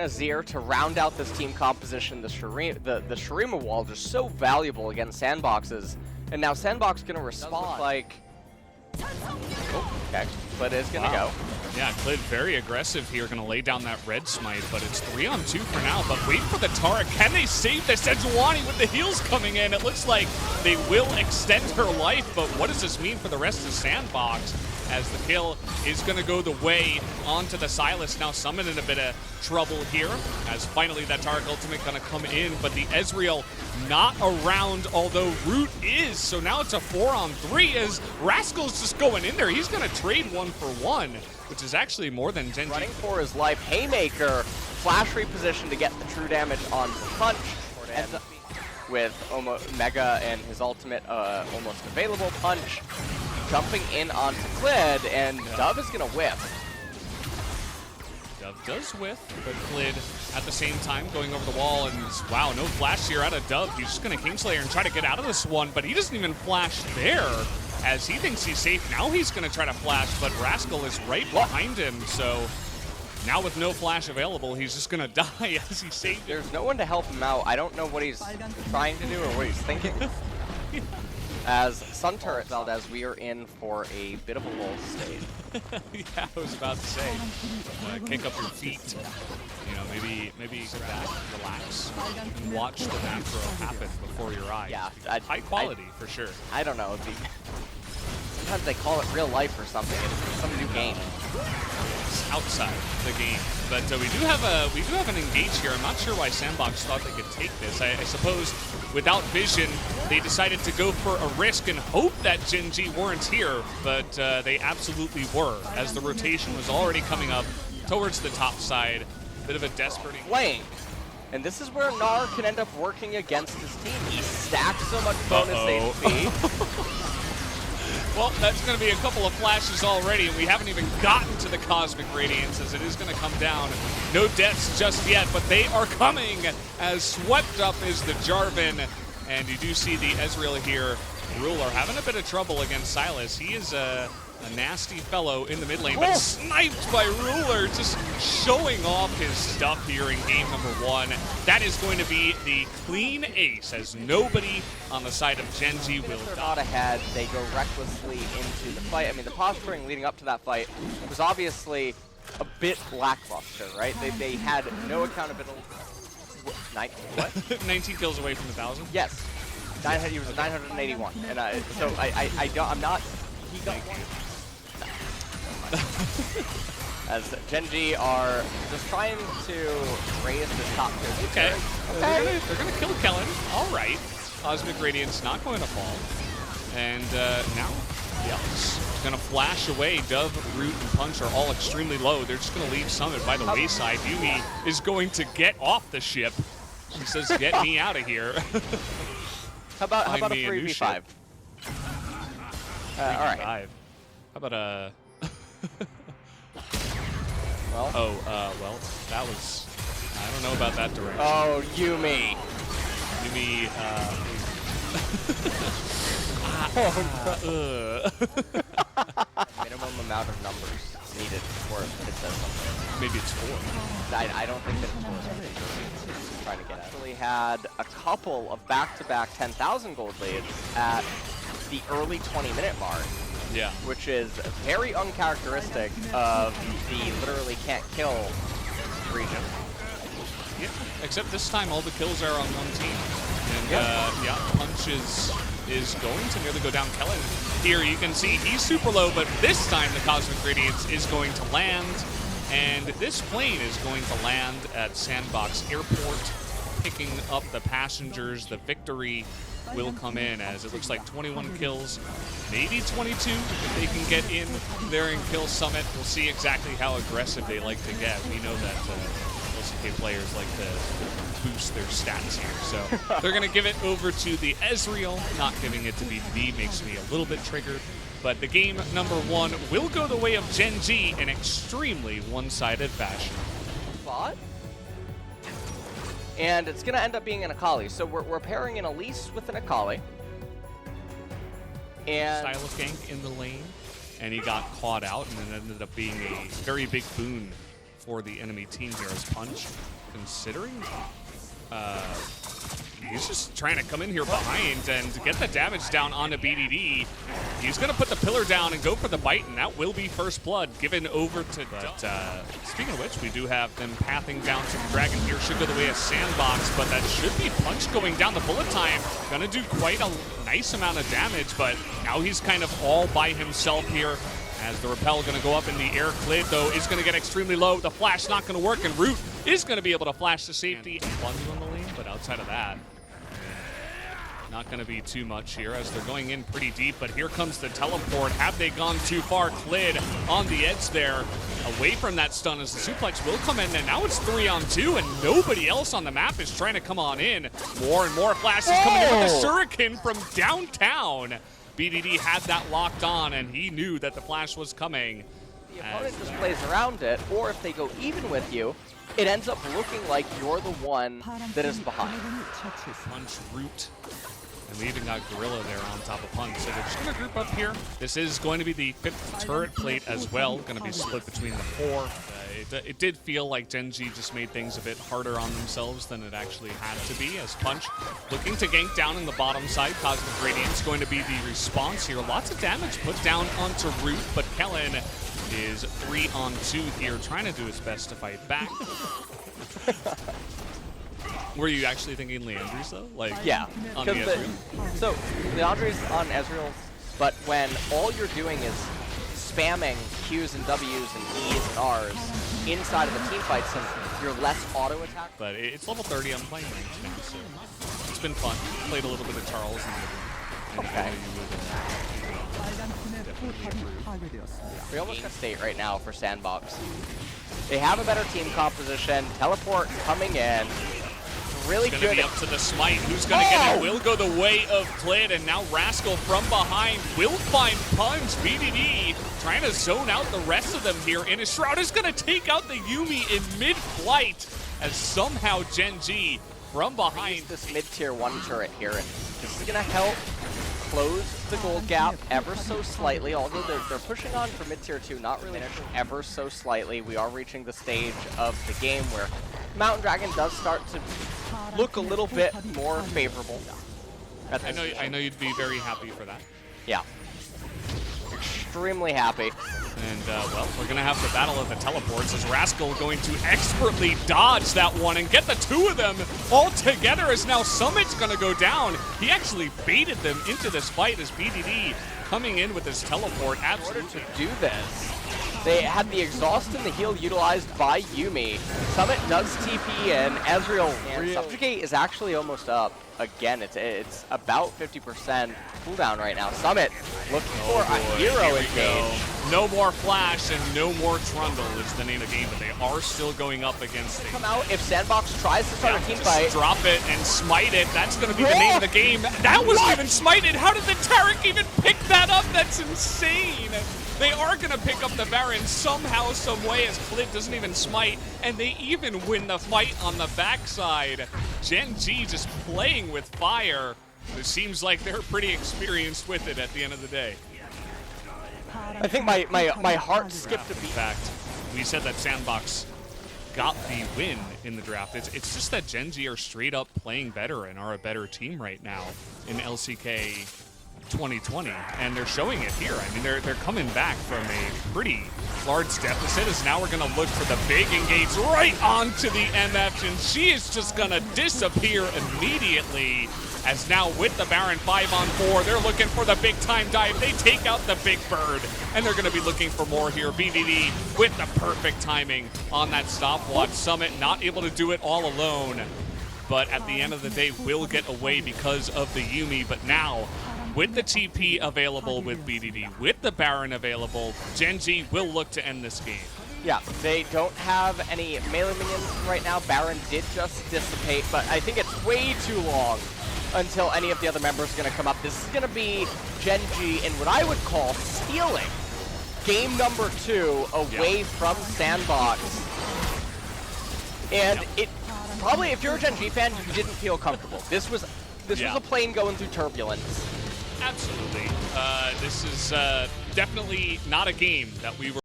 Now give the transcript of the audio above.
Azir to round out this team composition. The Shurima wall just so valuable against Sandboxes. And now Sandbox going to respond like... Oh, okay, Clid is going to go. Yeah, Clid very aggressive here, going to lay down that red smite, but it's 3-on-2 for now. But wait for the Tara. Can they save this? Sejuani with the heals coming in. It looks like they will extend her life, but what does this mean for the rest of Sandbox? As the kill is going to go the way onto the Sylas. Now Summon in a bit of trouble here, as finally that Taric ultimate going to come in, but the Ezreal not around, although Root is. So now it's a 4-on-3 as Rascal's just going in there. He's going to trade 1-for-1, which is actually more than Gen.G. Running for his life. Haymaker, flash reposition to get the true damage on the punch. And with Mega and his ultimate almost available, punch jumping in onto Clid, and Dove is going to whiff. Dove does whiff, but Clid at the same time going over the wall, and wow, no flash here out of Dove. He's just going to Kingslayer and try to get out of this one, but he doesn't even flash there, as he thinks he's safe. Now he's going to try to flash, but Rascal is right behind him, so now with no flash available, he's just going to die as he saved. There's no one to help him out. I don't know what he's trying to do or what he's thinking. As Sun Turret Valdez, we are in for a bit of a lull state. Yeah, I was about to say, kick up your feet. You know, maybe sit back, relax, and watch the macro happen before your eyes. Yeah, high quality for sure. I don't know. Sometimes they call it real life or something. It's some new game. It's outside the game, but we do have an engage here. I'm not sure why Sandbox thought they could take this. I suppose without vision, they decided to go for a risk and hope that Gen.G weren't here, but they absolutely were, as the rotation was already coming up towards the top side. Bit of a desperate playing. And this is where Gnar can end up working against his team. He stacks so much bonus HP. Well, that's going to be a couple of flashes already, and we haven't even gotten to the Cosmic Radiance, as it is going to come down. No deaths just yet, but they are coming, as swept up is the Jarvan. And you do see the Ezreal here. Ruler having a bit of trouble against Sylas. He is a nasty fellow in the mid lane, but sniped by Ruler, just showing off his stuff here in game number 1. That is going to be the clean ace, as nobody on the side of Gen.G will not ahead. They go recklessly into the fight. I mean, the posturing leading up to that fight was obviously a bit lackluster, right? They had no accountability. What? 19 kills away from the 1,000? Yes. He was 981. And I'm not. He got one. As Gen.G are just trying to raise the top tier. Okay. They're gonna kill Kellen. All right. Cosmic Radiance not going to fall. And now the Elks gonna flash away. Dove, Root, and Punch are all extremely low. They're just gonna leave Summit by the wayside. Yumi is going to get off the ship. She says, "Get me out of here." How about a 3v5? All right. How about a? Well. Well, that was. I don't know about that direction. Oh, Yumi. Yumi. Minimum amount of numbers needed before it says something. Maybe it's 4. I don't think that it's 4. Trying to get actually had a couple of back-to-back 10,000 gold leads at the early 20-minute mark. Yeah. Which is very uncharacteristic of the literally can't kill region. Yeah, except this time all the kills are on one team. And yeah, Punch is going to nearly go down Kellen. Here you can see he's super low, but this time the Cosmic Radiance is going to land. And this plane is going to land at Sandbox Airport, picking up the passengers. The victory will come in, as it looks like 21 kills, maybe 22 if they can get in there and kill Summit. We'll see exactly how aggressive they like to get. We know that LCK players like to boost their stats here. So they're going to give it over to the Ezreal. Not giving it to BDB makes me a little bit triggered. But the game number 1 will go the way of Gen.G in extremely one-sided fashion. Bot? And it's going to end up being an Akali. So we're pairing an Elise with an Akali. And style of gank in the lane, and he got caught out, and it ended up being a very big boon for the enemy team here as Punch, considering he's just trying to come in here behind and get the damage down onto BDD. He's going to put the pillar down and go for the bite, and that will be first blood given over to speaking of which, we do have them pathing down to the Dragon here. Should go the way of Sandbox, but that should be Punch going down the bullet time. Going to do quite a nice amount of damage, but now he's kind of all by himself here. As the rappel going to go up in the air. Clid, though, is going to get extremely low. The flash not going to work, and Root is going to be able to flash to safety. Bundle on the lane, but outside of that, not going to be too much here as they're going in pretty deep, but here comes the teleport. Have they gone too far? Clid on the edge there, away from that stun as the suplex will come in, and now it's 3-on-2, and nobody else on the map is trying to come on in. More and more flashes coming in with the Shuriken from downtown. BDD had that locked on, and he knew that the flash was coming. The opponent just plays around it, or if they go even with you, it ends up looking like you're the one that is behind. Punch, Root, and we even got Gorilla there on top of Punch. So they're just going to group up here. This is going to be the 5th turret plate as well, going to be split between the 4. It did feel like Gen.G just made things a bit harder on themselves than it actually had to be, as Punch looking to gank down in the bottom side. Cosmic Radiant's going to be the response here. Lots of damage put down onto Root, but Kellen is 3-on-2 here, trying to do his best to fight back. Were you actually thinking Leandry's though? Like, yeah, on the Ezreal? So Leandry's on Ezreal, but when all you're doing is spamming Qs and Ws and Es and Rs inside of the team fights, and you're less auto attack. But it's level 30 on playing range now, so it's been fun. Played a little bit of Charles in the Okay. We almost got state right now for Sandbox. They have a better team composition. Teleport coming in. Really it's good. Gonna be up to the smite. Who's gonna get it? Will go the way of Clid, and now Rascal from behind will find Punch. BDD trying to zone out the rest of them here, and his Shroud is gonna take out the Yuumi in mid-flight as somehow Gen.G from behind. This mid-tier 1 turret here. This is gonna help close the gold gap ever so slightly, although they're pushing on for mid-tier 2, not really ever so slightly. We are reaching the stage of the game where Mountain Dragon does start to look a little bit more favorable. I know you'd be very happy for that. Yeah. Extremely happy. And, well, we're going to have the battle of the teleports as Rascal going to expertly dodge that one and get the 2 of them all together as now Summit's going to go down. He actually baited them into this fight as BDD coming in with his teleport. Absolutely. To do this, they had the exhaust and the heal utilized by Yuumi. Summit does TP in. Ezreal and Subjugate is actually almost up. Again, it's about 50% cooldown right now. Summit looking for a hero engage. No more Flash and no more Trundle is the name of the game, but they are still going up against the... Come out if Sandbox tries to start a team fight. Drop it and smite it. That's going to be the name of the game. That wasn't even smited. How did the Taric even pick that up? That's insane. They are going to pick up the Baron somehow, some way, as Clid doesn't even smite, and they even win the fight on the backside. Gen.G just playing with fire. It seems like they're pretty experienced with it at the end of the day. I think my heart skipped a beat. In fact, we said that Sandbox got the win in the draft. It's just that Gen.G are straight up playing better and are a better team right now in LCK 2020, and they're showing it here. I mean, they're coming back from a pretty large deficit, as now we're going to look for the big engage right onto the MF, and she is just going to disappear immediately, as now with the Baron 5-on-4, they're looking for the big time dive. They take out the big bird, and they're going to be looking for more here. BDD with the perfect timing on that stopwatch. Summit not able to do it all alone, but at the end of the day will get away because of the Yuumi. But now, with the TP available with BDD, with the Baron available, Gen.G will look to end this game. Yeah, they don't have any melee minions right now. Baron did just dissipate, but I think it's way too long until any of the other members are going to come up. This is going to be Gen.G in what I would call stealing game number 2 away from Sandbox. And it probably, if you're a Gen.G fan, you didn't feel comfortable. This was a plane going through turbulence. Absolutely. This is definitely not a game that we were